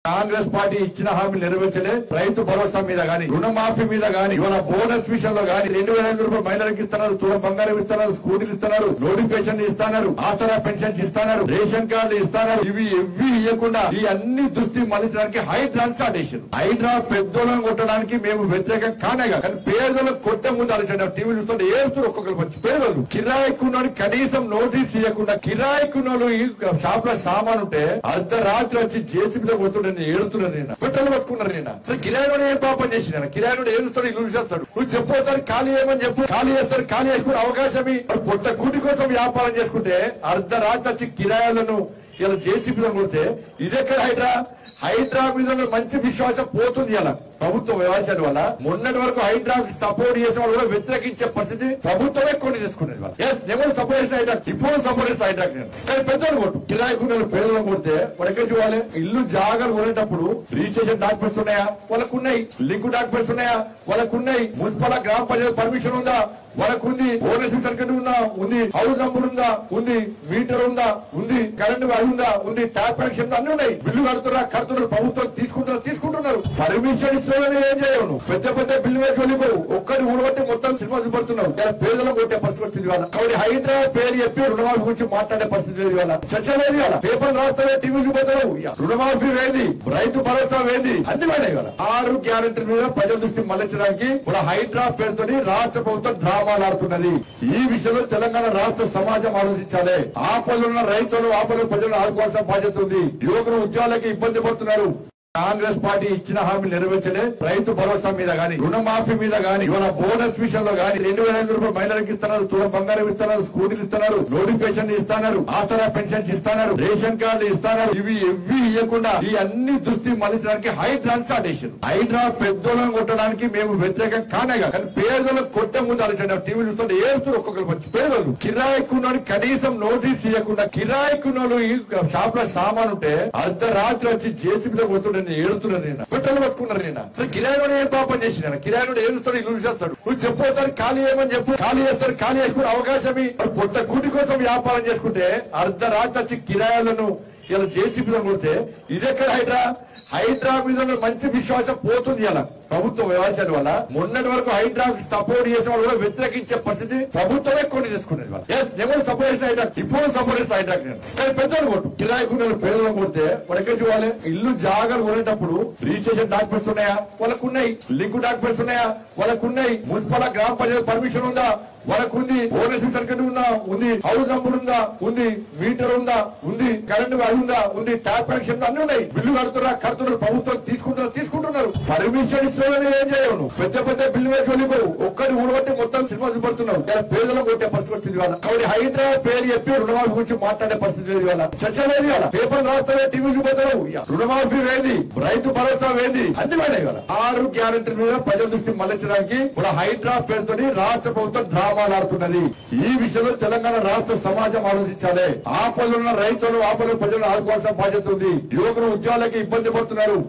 Congress party ఇచ్చిన హామీలు నెరవేర్చలే. రైతు భరోసా మీద గాని, రుణమాఫీ మీద గాని, ఇవాళ బోనస్ విషయంలో గాని 2,500 రూపాయలు మహిళలకు ఇస్తున్నారు, తుల బంగారం ఇస్తున్నారు, స్కూటీలు ఇస్తున్నారు, నోటిఫికేషన్ ఇస్తున్నారు, ఆసరా పెన్షన్స్ ఇస్తున్నారు, రేషన్ కార్డు ఇస్తున్నారు. ఇవి ఇవ్వకుండా ఈ అన్ని దృష్టి మళ్లించడానికి హైడ్రాన్ స్టార్ట్ చేశారు. హైడ్రా పెద్దోళ్ళని కొట్టడానికి మేము వ్యతిరేకం కానేగా, కానీ పేదోళ్ళకు కొట్టే ముందు ఆలోచన. టీవీ చూస్తుంటే ఏడుస్తూ ఒక్కొక్కరు వచ్చి పేదోళ్ళు కిరాయికున్నోని కనీసం నోటీస్ ఇవ్వకుండా, కిరాయికున్నోళ్ళు ఈ షాప్ లో సామాన్ ఉంటే అర్ధరాత్రి వచ్చి జేసీబీతో కొడుతుంటే ఏడుతున్నారు. నేను పెట్రోల్ పట్టుకున్నారు. నేను కిరాయిలో ఏం పాపం చేసిన కిరాయిలో ఏడుస్తాడు, ఇల్లు చేస్తాడు. నువ్వు చెప్పవుతారు ఖాళీ ఏమని చెప్పు, ఖాళీ చేస్తారు. ఖాళీ చేసుకునే అవకాశం పొట్ట కూటి కోసం వ్యాపారం చేసుకుంటే అర్ధరాత్రి వచ్చి కిరాయిలను ఇలా జేసీబీలో కొడితే ఇదెక్కడ హైడ్రా? హైడ్రా మీద మంచి విశ్వాసం పోతుంది. ఇలా ప్రభుత్వం వ్యవహారం వల్ల మొన్నటి వరకు హైడ్రా సపోర్ట్ చేసే వాళ్ళు కూడా వ్యతిరేకించే పరిస్థితి ప్రభుత్వమే కొన్ని తీసుకునేది. ఎవరు సపోర్ట్ చేసిన హైడ్రా, ఇప్పుడు సపోర్ట్ చేసిన హైడ్రా. కానీ పెద్దలు కొట్టు కిరాయికున్న పేదలను కొడితే వాళ్ళకి చూడాలి. ఇల్లు జాగాలు కొనేటప్పుడు రిజిస్ట్రేషన్ డాక్యుమెంట్స్ ఉన్నాయా? వాళ్ళకు ఉన్నాయి. లింక్ డాక్యుమెంట్స్ ఉన్నాయా? వాళ్ళకు ఉన్నాయి. మున్సిపల్ గ్రామ పంచాయతీ పర్మిషన్ ఉందా? వాళ్ళకు ఉంది. ఓనర్స్ సర్టిఫికెట్ ఉందా? ఉంది. హౌస్ నంబర్ ఉందా? ఉంది. మీటర్ ఉందా? ఉంది. కరెంట్ అది ఉందా? ఉంది. ట్యాప్ కనెక్షన్ అన్ని ఉన్నాయి. బిల్లు కడుతున్నారు. ప్రభుత్వం తీసుకుంటున్నారు. పర్మిషన్ ఇచ్చిన ఏం చేయవు. పెద్ద పెద్ద బిల్లు వేసి వెళ్ళిపోవు. ఒక్కరి ఊడబట్టి మొత్తం సినిమా చూపడుతున్నావు. పేదలకు కొట్టే పరిస్థితి వచ్చింది. వాళ్ళ కాబట్టి హైడ్రా పేరు చెప్పి రుణమాఫీ గురించి మాట్లాడే పరిస్థితి లేదు. వాళ్ళ చర్చ లేదు. వాళ్ళ పేపర్ రాస్తావే, టీవీ చూపోతావు. రుణమాఫీ వేది, రైతు భరోసా వేది, అన్ని వేడాయి. వాళ్ళ 6 గ్యారెంటీల మీద ప్రజల దృష్టి మళ్లించడానికి కూడా హైడ్రా పేరుతో రాష్ట్ర ప్రభుత్వం డ్రామాలు ఆడుతున్నది. ఈ విషయంలో తెలంగాణ రాష్ట్ర సమాజం ఆలోచించాలి. ఆపదలున్న రైతులు, ఆపదలు ప్రజలను ఆదుకోవాల్సిన బాధ్యత ఉంది. యువకులు ఉద్యోగాలకి ఇబ్బంది పడుతున్నారు. కాంగ్రెస్ పార్టీ ఇచ్చిన హామీలు నెరవేర్చలే. రైతు భరోసా మీద గాని, రుణమాఫీ మీద గాని, ఇవాళ బోనస్ విషయంలో గాని 2,500 రూపాయలు మహిళలకు ఇస్తున్నారు, తుల బంగారం ఇస్తున్నారు, స్కూటీలు ఇస్తున్నారు, నోటిఫికేషన్ ఇస్తున్నారు, ఆసరా పెన్షన్స్ ఇస్తున్నారు, రేషన్ కార్డు ఇస్తున్నారు. ఇవి ఇవ్వకుండా ఈ అన్ని దృష్టి మళ్లించడానికి హైడ్రాన్ స్టార్ట్ చేశారు. హైడ్రా పెద్దోళ్ళని కొట్టడానికి మేము వ్యతిరేకం కానేగా, కానీ పేదోళ్ళకు కొట్టే ముందు ఆలోచన. టీవీ చూస్తుంటే ఏడుస్తూ ఒక్కొక్కరు వచ్చి పేదోళ్ళు కిరాయికున్నోని కనీసం నోటీస్ ఇవ్వకుండా, కిరాయికున్నోళ్ళు ఈ షాప్ లో సామాన్ ఉంటే అర్ధరాత్రి వచ్చి జేసీబీతో కొడుతుంటే ఏడుతున్నారు. నేను పెట్రోల్ పట్టుకున్నారు. నేను కిరాయిలో ఏం పాపం చేసిన కిరాయిలో ఏడుస్తాడు, ఇల్లు చేస్తాడు. నువ్వు చెప్పవుతారు ఖాళీ ఏమని చెప్పు, ఖాళీ చేస్తారు. ఖాళీ చేసుకునే అవకాశం పొట్ట కూటి కోసం వ్యాపారం చేసుకుంటే అర్ధరాత్రి వచ్చి కిరాయిలను ఇలా జేసీబీలో కొడితే ఇదెక్కడ హైడ్రా? హైడ్రా మీద మంచి విశ్వాసం పోతుంది. ఇలా ప్రభుత్వం వ్యవహారం వల్ల మొన్నటి వరకు హైడ్రా సపోర్ట్ చేసే వాళ్ళు కూడా వ్యతిరేకించే పరిస్థితి ప్రభుత్వమే కొన్ని తీసుకునేది. ఎవరు సపోర్ట్ చేసిన హైడ్రా, ఇప్పుడు సపోర్ట్ చేసిన హైడ్రా. కానీ పెద్దలు కొట్టు కిరాయికున్న పేదలను కొడితే వాళ్ళకి చూడాలి. ఇల్లు జాగాలు కొనేటప్పుడు రిజిస్ట్రేషన్ డాక్యుమెంట్స్ ఉన్నాయా? వాళ్ళకు ఉన్నాయి. లింక్ డాక్యుమెంట్స్ ఉన్నాయా? వాళ్ళకు ఉన్నాయి. మున్సిపల్ గ్రామ పంచాయతీ పర్మిషన్ ఉందా? వాళ్ళకు ఉంది. ఓనర్స్ సర్టిఫికెట్ ఉందా? ఉంది. హౌస్ నంబర్ ఉందా? ఉంది. మీటర్ ఉందా? ఉంది. కరెంట్ అది ఉందా? ఉంది. ట్యాప్ కనెక్షన్ అన్ని ఉన్నాయి. బిల్లు కడుతున్నారు. ప్రభుత్వం తీసుకుంటున్నారు. పర్మిషన్ ఇచ్చిన ఏం చేయవు. పెద్ద పెద్ద బిల్లు వేసి వెళ్ళిపోవు. ఒక్కరి ఊడబట్టి మొత్తం సినిమా చూపడుతున్నావు. పేదలకు కొట్టే పరిస్థితి వచ్చింది. వాళ్ళ కాబట్టి హైడ్రా పేరు చెప్పి రుణమాఫీ గురించి మాట్లాడే పరిస్థితి లేదు. వాళ్ళ చర్చ లేదు. వాళ్ళ పేపర్ రాస్తావే, టీవీ చూపోతావు. రుణమాఫీ వేది, రైతు భరోసా వేది, అన్ని వేడాయి. వాళ్ళ 6 గ్యారెంటీల మీద ప్రజల దృష్టి మళ్లించడానికి కూడా హైడ్రా పేరుతో రాష్ట్ర ప్రభుత్వం డ్రామాలు ఆడుతున్నది. ఈ విషయంలో తెలంగాణ రాష్ట్ర సమాజం ఆలోచించాలి. ఆపదలున్న రైతులు, ఆపదలు ప్రజలను ఆదుకోవాల్సిన బాధ్యత ఉంది. యువకులు ఉద్యోగాలకి ఇబ్బంది పడుతున్నారు.